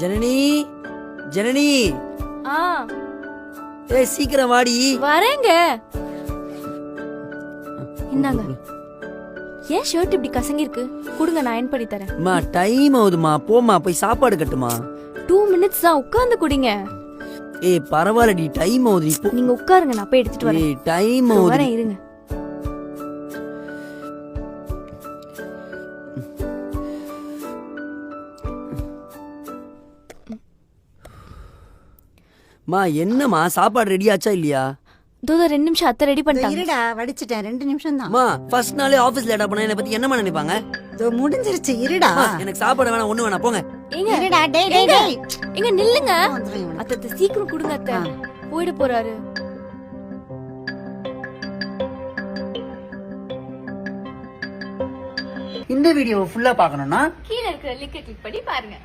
ஜனனி ஜனனி ஆ ஏய் சீக்கிரம் வாடி. வரேங்க. இந்தாங்க. ஏன் ஷர்ட் இப்படி கசங்கி இருக்கு? கொடுங்க, நான் அயன் பண்ணி தரேன். மா டைம் ஆகுதுமா, போமா போய் சாப்பாடு கட்டுமா. 2 minutes தான், உட்கார்ந்து குடிங்க. ஏய் பரவாயில்லடி, டைம் ஆகுது. இப்போ நீங்க உட்காருங்க, நான் போய் எடுத்துட்டு வரேன். ஏய் டைம் ஆகுது. வரேன், இருங்க. மா என்னம்மா சாப்பாடு ரெடி ஆச்சா இல்லையா? தோ 2 நிமிஷம் அத்தை ரெடி பண்ணிட்டாங்க. இருடா, வடிச்சிட்டேன். 2 நிமிஷம் தான். மா ஃபர்ஸ்ட் நாளே ஆபீஸ் லேட்டா பண்ணா என்ன பத்தி என்னமா நினைப்பாங்க? இதோ முடிஞ்சிருச்சு, இருடா. எனக்கு சாப்பாடு வேணாம், ஒண்ணு வேணாம், போங்க. ஏங்க இருடா, டேய் டேய் டேய். எங்க நில்லுங்க. வந்துறேன். அத்தை சீக்கிரம் கொடுங்க அத்தை. போயிட போறாரு. இந்த வீடியோவை ஃபுல்லா பார்க்கணும்னா கீழ இருக்கிற லிங்கை கிளிக் பண்ணி பாருங்க.